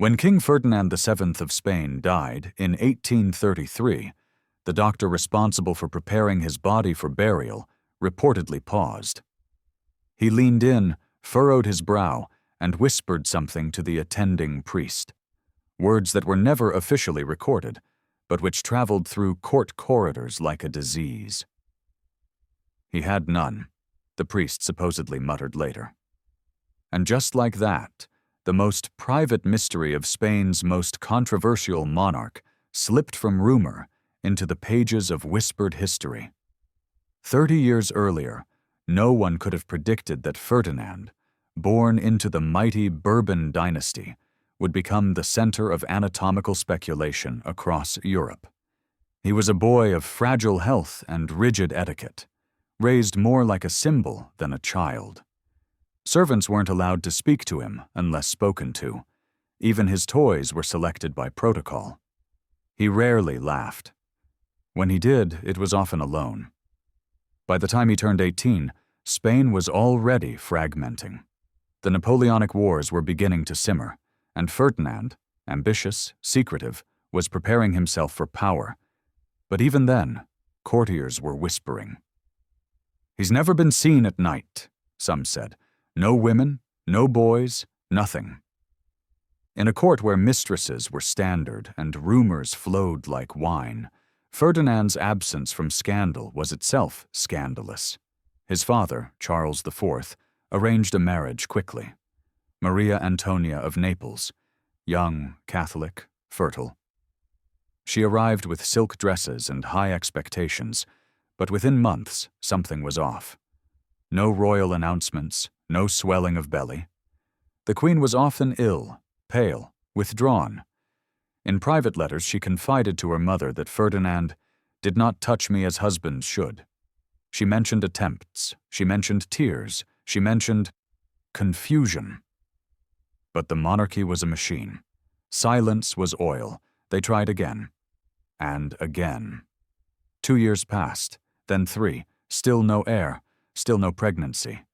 When King Ferdinand VII of Spain died in 1833, the doctor responsible for preparing his body for burial reportedly paused. He leaned in, furrowed his brow, and whispered something to the attending priest, words that were never officially recorded, but which traveled through court corridors like a disease. He had none, the priest supposedly muttered later. And just like that, the most private mystery of Spain's most controversial monarch slipped from rumor into the pages of whispered history. 30 years earlier, no one could have predicted that Ferdinand, born into the mighty Bourbon dynasty, would become the center of anatomical speculation across Europe. He was a boy of fragile health and rigid etiquette, raised more like a symbol than a child. Servants weren't allowed to speak to him unless spoken to. Even his toys were selected by protocol. He rarely laughed. When he did, it was often alone. By the time he turned 18, Spain was already fragmenting. The Napoleonic Wars were beginning to simmer, and Ferdinand, ambitious, secretive, was preparing himself for power. But even then, courtiers were whispering. "He's never been seen at night," some said. "No women, no boys, nothing." In a court where mistresses were standard and rumors flowed like wine, Ferdinand's absence from scandal was itself scandalous. His father, Charles IV, arranged a marriage quickly. Maria Antonia of Naples, young, Catholic, fertile. She arrived with silk dresses and high expectations, but within months something was off. No royal announcements, no swelling of belly. The queen was often ill, pale, withdrawn. In private letters she confided to her mother that Ferdinand did not touch me as husbands should. She mentioned attempts, she mentioned tears, she mentioned confusion. But the monarchy was a machine. Silence was oil. They tried again. And again. 2 years passed, then 3, still no heir, still no pregnancy.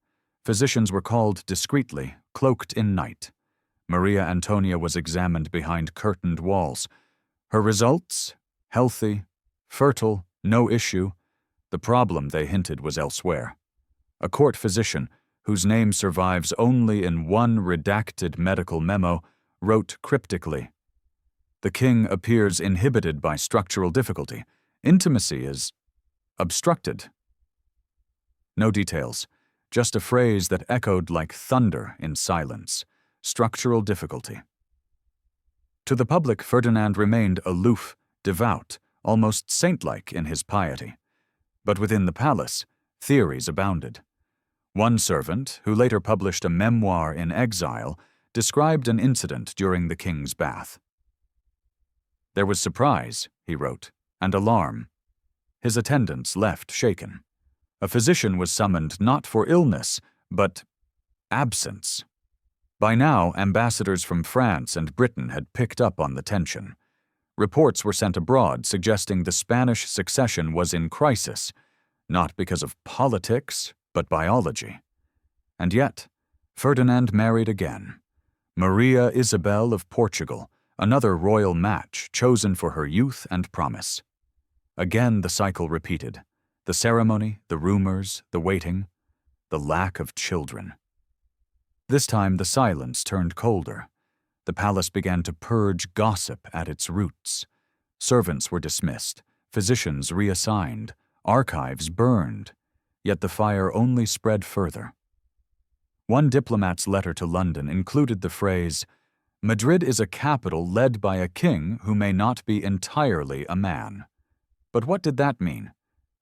Physicians were called discreetly, cloaked in night. Maria Antonia was examined behind curtained walls. Her results? Healthy, fertile, no issue. The problem, they hinted, was elsewhere. A court physician, whose name survives only in one redacted medical memo, wrote cryptically, "The king appears inhibited by structural difficulty. Intimacy is obstructed." No details, just a phrase that echoed like thunder in silence. Structural difficulty. To the public, Ferdinand remained aloof, devout, almost saint-like in his piety. But within the palace, theories abounded. One servant, who later published a memoir in exile, described an incident during the king's bath. "There was surprise," he wrote, "and alarm. His attendants left shaken. A physician was summoned not for illness, but absence." By now, ambassadors from France and Britain had picked up on the tension. Reports were sent abroad suggesting the Spanish succession was in crisis, not because of politics, but biology. And yet, Ferdinand married again. Maria Isabel of Portugal, another royal match chosen for her youth and promise. Again the cycle repeated. The ceremony, the rumors, the waiting, the lack of children. This time the silence turned colder. The palace began to purge gossip at its roots. Servants were dismissed, physicians reassigned, archives burned, yet the fire only spread further. One diplomat's letter to London included the phrase, "Madrid is a capital led by a king who may not be entirely a man." But what did that mean?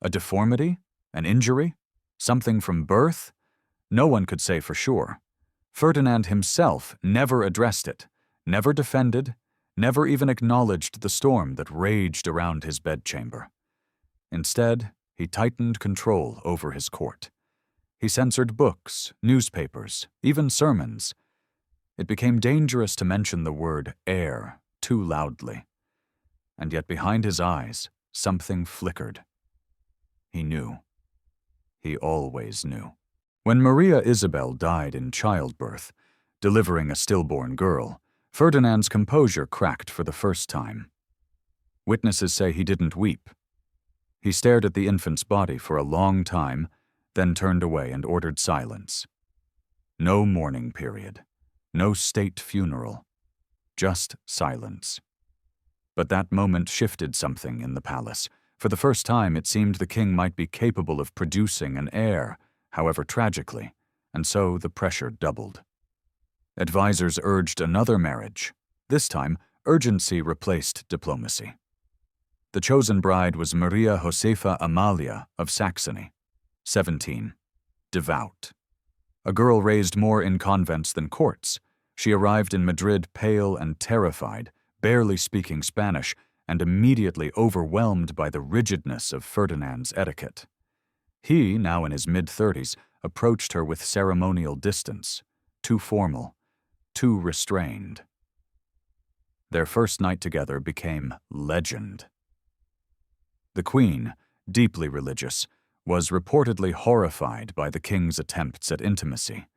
A deformity? An injury? Something from birth? No one could say for sure. Ferdinand himself never addressed it, never defended, never even acknowledged the storm that raged around his bedchamber. Instead, he tightened control over his court. He censored books, newspapers, even sermons. It became dangerous to mention the word heir too loudly. And yet behind his eyes, something flickered. He knew. He always knew. When Maria Isabel died in childbirth, delivering a stillborn girl, Ferdinand's composure cracked for the first time. Witnesses say he didn't weep. He stared at the infant's body for a long time, then turned away and ordered silence. No mourning period, no state funeral, just silence. But that moment shifted something in the palace. For the first time, it seemed the king might be capable of producing an heir, however tragically, and so the pressure doubled. Advisors urged another marriage. This time, urgency replaced diplomacy. The chosen bride was Maria Josefa Amalia of Saxony, 17, devout. A girl raised more in convents than courts. She arrived in Madrid pale and terrified, barely speaking Spanish, and immediately overwhelmed by the rigidness of Ferdinand's etiquette. He, now in his mid-30s, approached her with ceremonial distance, too formal, too restrained. Their first night together became legend. The Queen, deeply religious, was reportedly horrified by the king's attempts at intimacy.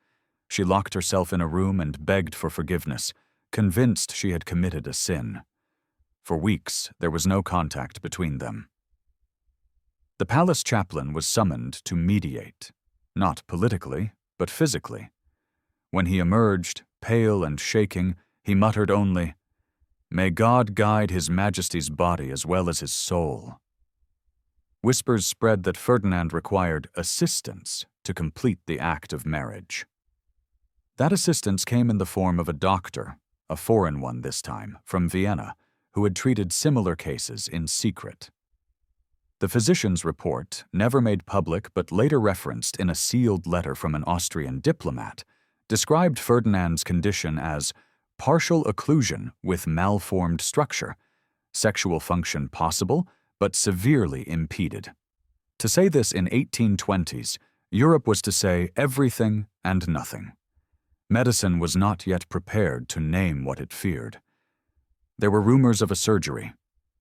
She locked herself in a room and begged for forgiveness, convinced she had committed a sin. For weeks, there was no contact between them. The palace chaplain was summoned to mediate, not politically, but physically. When he emerged, pale and shaking, he muttered only, "May God guide His Majesty's body as well as his soul." Whispers spread that Ferdinand required assistance to complete the act of marriage. That assistance came in the form of a doctor, a foreign one this time, from Vienna, who had treated similar cases in secret. The physician's report, never made public but later referenced in a sealed letter from an Austrian diplomat, described Ferdinand's condition as partial occlusion with malformed structure, sexual function possible, but severely impeded. To say this in 1820s, Europe was to say everything and nothing. Medicine was not yet prepared to name what it feared. There were rumors of a surgery,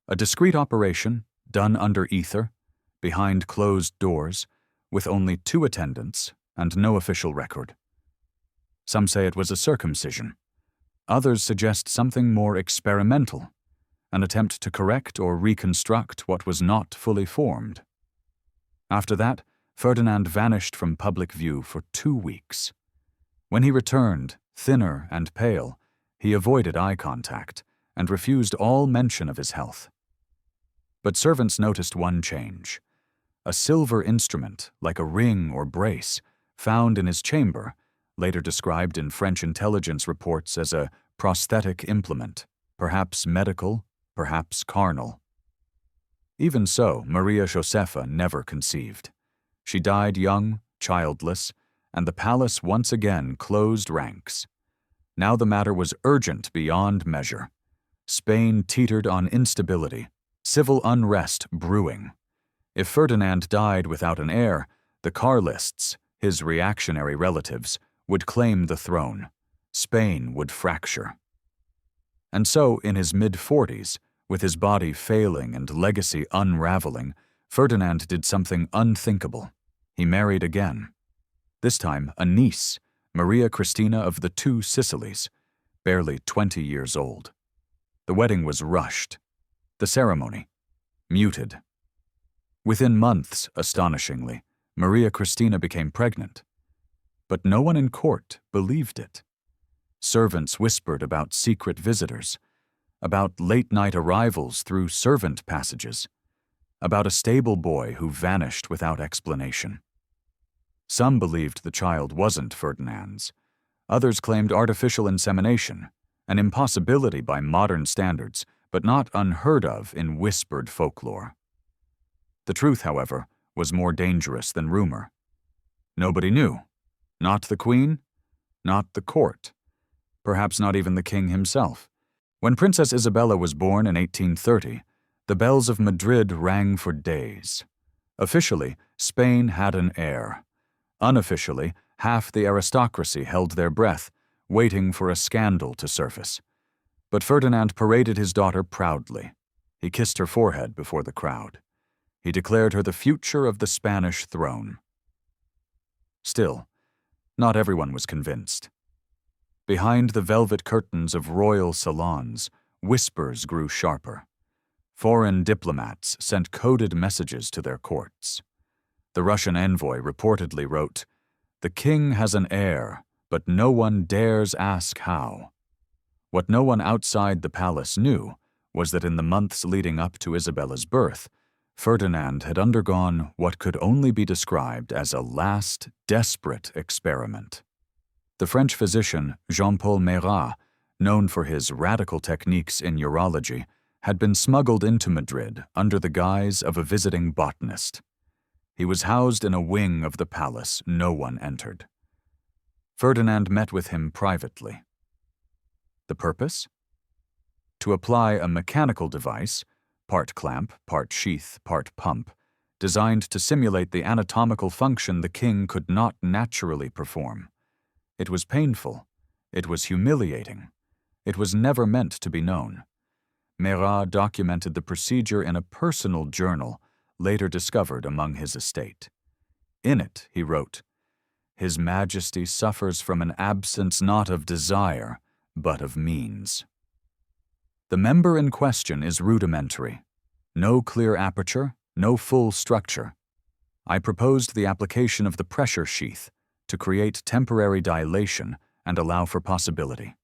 a discreet operation done under ether, behind closed doors, with only 2 attendants and no official record. Some say it was a circumcision. Others suggest something more experimental, an attempt to correct or reconstruct what was not fully formed. After that, Ferdinand vanished from public view for 2 weeks. When he returned, thinner and pale, he avoided eye contact and refused all mention of his health. But servants noticed one change. A silver instrument, like a ring or brace, found in his chamber, later described in French intelligence reports as a prosthetic implement, perhaps medical, perhaps carnal. Even so, Maria Josefa never conceived. She died young, childless, and the palace once again closed ranks. Now the matter was urgent beyond measure. Spain teetered on instability, civil unrest brewing. If Ferdinand died without an heir, the Carlists, his reactionary relatives, would claim the throne. Spain would fracture. And so, in his mid-40s, with his body failing and legacy unraveling, Ferdinand did something unthinkable. He married again. This time, a niece, Maria Cristina of the 2 Sicilies, barely 20 years old. The wedding was rushed. The ceremony, muted. Within months, astonishingly, Maria Cristina became pregnant. But no one in court believed it. Servants whispered about secret visitors, about late-night arrivals through servant passages, about a stable boy who vanished without explanation. Some believed the child wasn't Ferdinand's. Others claimed artificial insemination, an impossibility by modern standards, but not unheard of in whispered folklore. The truth, however, was more dangerous than rumor. Nobody knew. Not the Queen, not the court, perhaps not even the king himself. When Princess Isabella was born in 1830, the bells of Madrid rang for days. Officially, Spain had an heir. Unofficially, half the aristocracy held their breath, waiting for a scandal to surface. But Ferdinand paraded his daughter proudly. He kissed her forehead before the crowd. He declared her the future of the Spanish throne. Still, not everyone was convinced. Behind the velvet curtains of royal salons, whispers grew sharper. Foreign diplomats sent coded messages to their courts. The Russian envoy reportedly wrote, "The king has an heir, but no one dares ask how." What no one outside the palace knew was that in the months leading up to Isabella's birth, Ferdinand had undergone what could only be described as a last, desperate experiment. The French physician Jean-Paul Marat, known for his radical techniques in urology, had been smuggled into Madrid under the guise of a visiting botanist. He was housed in a wing of the palace no one entered. Ferdinand met with him privately. The purpose? To apply a mechanical device, part clamp, part sheath, part pump, designed to simulate the anatomical function the king could not naturally perform. It was painful. It was humiliating. It was never meant to be known. Marat documented the procedure in a personal journal later discovered among his estate. In it, he wrote, "His Majesty suffers from an absence not of desire, but of means." The member in question is rudimentary. No clear aperture, no full structure. I proposed the application of the pressure sheath to create temporary dilation and allow for possibility.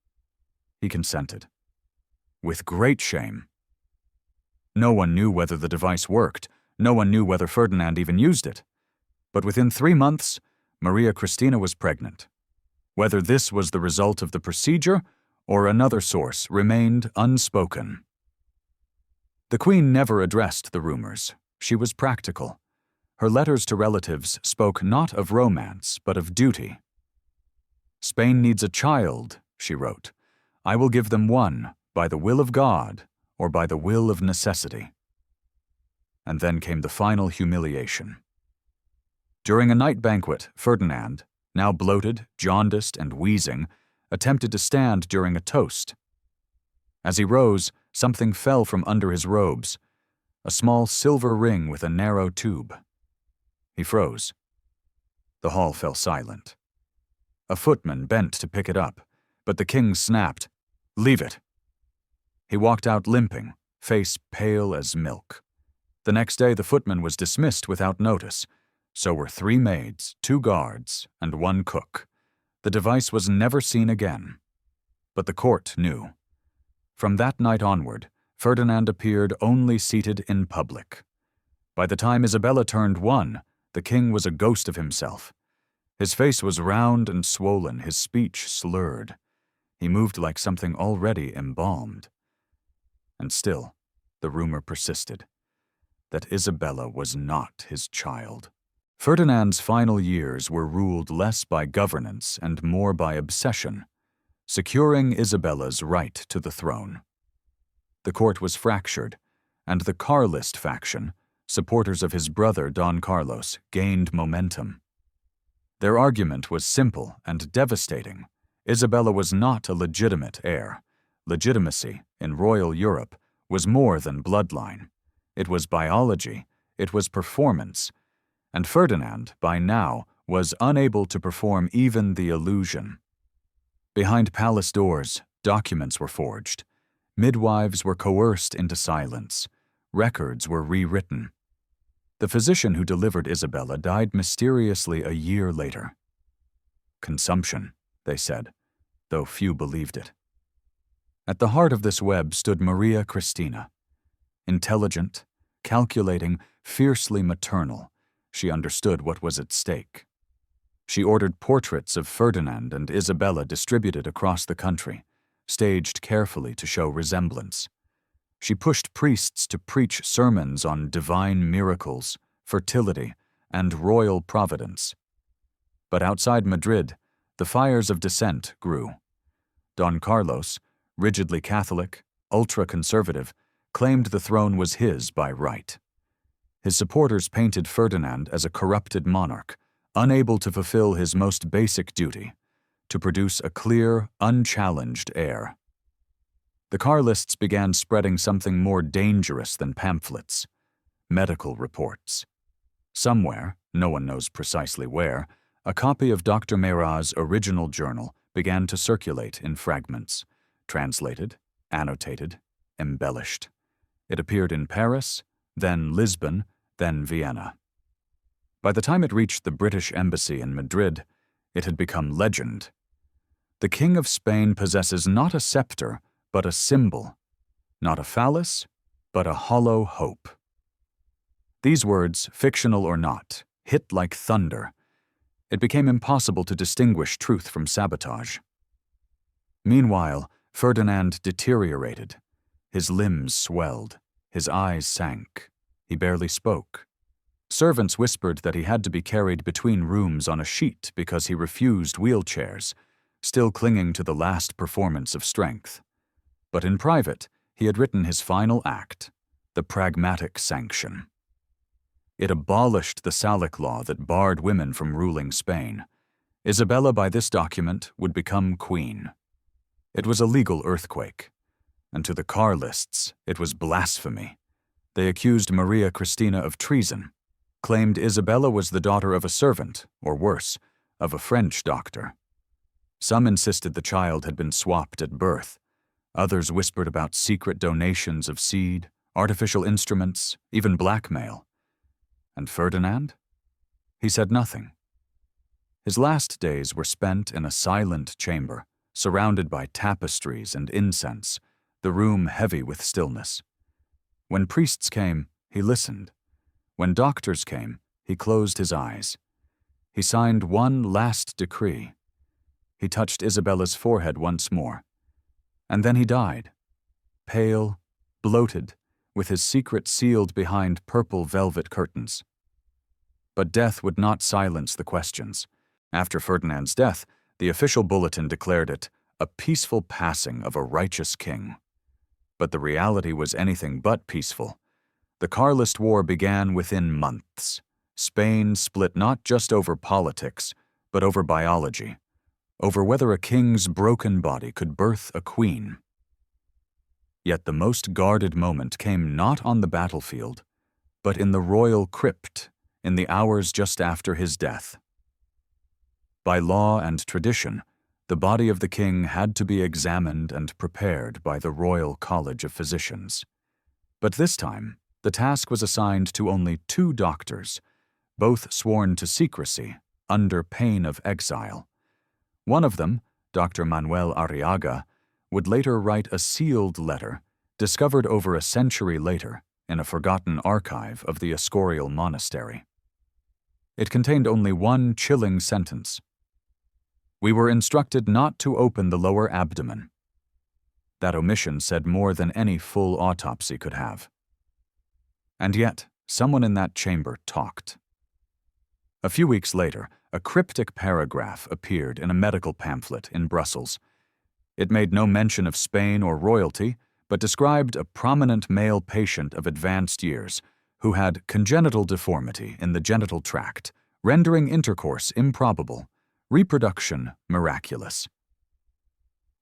He consented. With great shame. No one knew whether the device worked. No one knew whether Ferdinand even used it. But within 3 months, Maria Cristina was pregnant. Whether this was the result of the procedure or another source remained unspoken. The Queen never addressed the rumors. She was practical. Her letters to relatives spoke not of romance, but of duty. "Spain needs a child," she wrote. "I will give them one, by the will of God, or by the will of necessity." And then came the final humiliation. During a night banquet, Ferdinand, now bloated, jaundiced, and wheezing, attempted to stand during a toast. As he rose, something fell from under his robes, a small silver ring with a narrow tube. He froze. The hall fell silent. A footman bent to pick it up, but the king snapped, "Leave it." He walked out limping, face pale as milk. The next day the footman was dismissed without notice. So were 3 maids, 2 guards, and 1 cook. The device was never seen again. But the court knew. From that night onward, Ferdinand appeared only seated in public. By the time Isabella turned 1, the king was a ghost of himself. His face was round and swollen, his speech slurred. He moved like something already embalmed. And still, the rumor persisted, that Isabella was not his child. Ferdinand's final years were ruled less by governance and more by obsession, securing Isabella's right to the throne. The court was fractured, and the Carlist faction, supporters of his brother Don Carlos, gained momentum. Their argument was simple and devastating. Isabella was not a legitimate heir. Legitimacy, in royal Europe, was more than bloodline. It was biology, it was performance, and Ferdinand, by now, was unable to perform even the illusion. Behind palace doors, documents were forged. Midwives were coerced into silence. Records were rewritten. The physician who delivered Isabella died mysteriously a year later. Consumption, they said, though few believed it. At the heart of this web stood Maria Cristina. Intelligent, calculating, fiercely maternal, she understood what was at stake. She ordered portraits of Ferdinand and Isabella distributed across the country, staged carefully to show resemblance. She pushed priests to preach sermons on divine miracles, fertility, and royal providence. But outside Madrid, the fires of dissent grew. Don Carlos, rigidly Catholic, ultra-conservative, claimed the throne was his by right. His supporters painted Ferdinand as a corrupted monarch, unable to fulfill his most basic duty, to produce a clear, unchallenged heir. The Carlists began spreading something more dangerous than pamphlets: medical reports. Somewhere, no one knows precisely where, a copy of Dr. Marat's original journal began to circulate in fragments, translated, annotated, embellished. It appeared in Paris, then Lisbon, then Vienna. By the time it reached the British Embassy in Madrid, it had become legend. The King of Spain possesses not a scepter, but a symbol, not a phallus, but a hollow hope. These words, fictional or not, hit like thunder. It became impossible to distinguish truth from sabotage. Meanwhile, Ferdinand deteriorated. His limbs swelled. His eyes sank. He barely spoke. Servants whispered that he had to be carried between rooms on a sheet because he refused wheelchairs, still clinging to the last performance of strength. But in private, he had written his final act, the Pragmatic Sanction. It abolished the Salic law that barred women from ruling Spain. Isabella, by this document, would become queen. It was a legal earthquake, and to the Carlists, it was blasphemy. They accused Maria Cristina of treason, claimed Isabella was the daughter of a servant, or worse, of a French doctor. Some insisted the child had been swapped at birth. Others whispered about secret donations of seed, artificial instruments, even blackmail. And Ferdinand? He said nothing. His last days were spent in a silent chamber, surrounded by tapestries and incense, the room heavy with stillness. When priests came, he listened. When doctors came, he closed his eyes. He signed one last decree. He touched Isabella's forehead once more. And then he died, pale, bloated, with his secret sealed behind purple velvet curtains. But death would not silence the questions. After Ferdinand's death, the official bulletin declared it a peaceful passing of a righteous king. But the reality was anything but peaceful. The Carlist War began within months. Spain split not just over politics, but over biology, over whether a king's broken body could birth a queen. Yet the most guarded moment came not on the battlefield, but in the royal crypt, in the hours just after his death. By law and tradition, the body of the king had to be examined and prepared by the Royal College of Physicians. But this time, the task was assigned to only 2 doctors, both sworn to secrecy, under pain of exile. One of them, Dr. Manuel Arriaga, would later write a sealed letter, discovered over a century later in a forgotten archive of the Escorial Monastery. It contained only one chilling sentence. "We were instructed not to open the lower abdomen." That omission said more than any full autopsy could have. And yet, someone in that chamber talked. A few weeks later, a cryptic paragraph appeared in a medical pamphlet in Brussels. It made no mention of Spain or royalty, but described a prominent male patient of advanced years who had congenital deformity in the genital tract, rendering intercourse improbable, reproduction miraculous.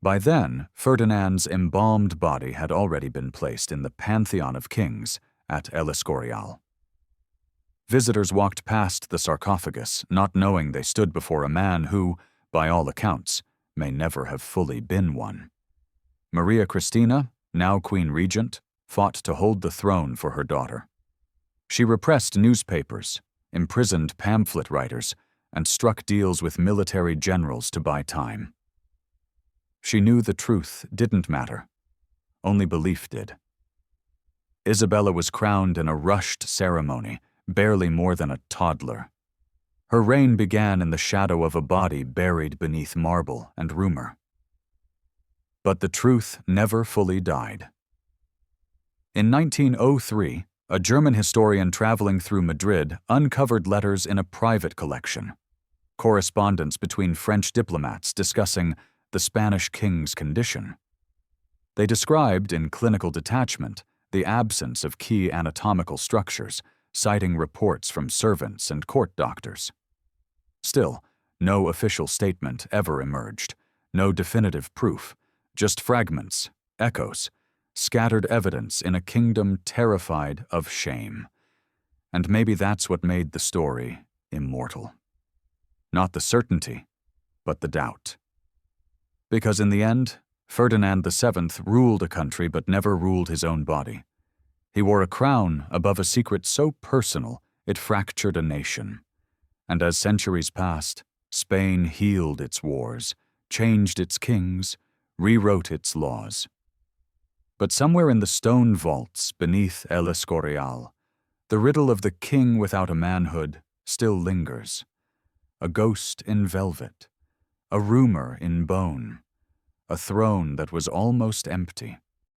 By then, Ferdinand's embalmed body had already been placed in the Pantheon of Kings at El Escorial. Visitors walked past the sarcophagus, not knowing they stood before a man who, by all accounts, may never have fully been one. Maria Cristina, now Queen Regent, fought to hold the throne for her daughter. She repressed newspapers, imprisoned pamphlet writers, and struck deals with military generals to buy time. She knew the truth didn't matter. Only belief did. Isabella was crowned in a rushed ceremony, barely more than a toddler. Her reign began in the shadow of a body buried beneath marble and rumor. But the truth never fully died. In 1903, a German historian traveling through Madrid uncovered letters in a private collection, correspondence between French diplomats discussing the Spanish king's condition. They described, in clinical detachment, the absence of key anatomical structures, citing reports from servants and court doctors. Still, no official statement ever emerged, no definitive proof, just fragments, echoes, scattered evidence in a kingdom terrified of shame. And maybe that's what made the story immortal. Not the certainty, but the doubt. Because in the end, Ferdinand VII ruled a country but never ruled his own body. He wore a crown above a secret so personal it fractured a nation. And as centuries passed, Spain healed its wars, changed its kings, rewrote its laws. But somewhere in the stone vaults beneath El Escorial, the riddle of the king without a manhood still lingers. A ghost in velvet, a rumor in bone, a throne that was almost empty.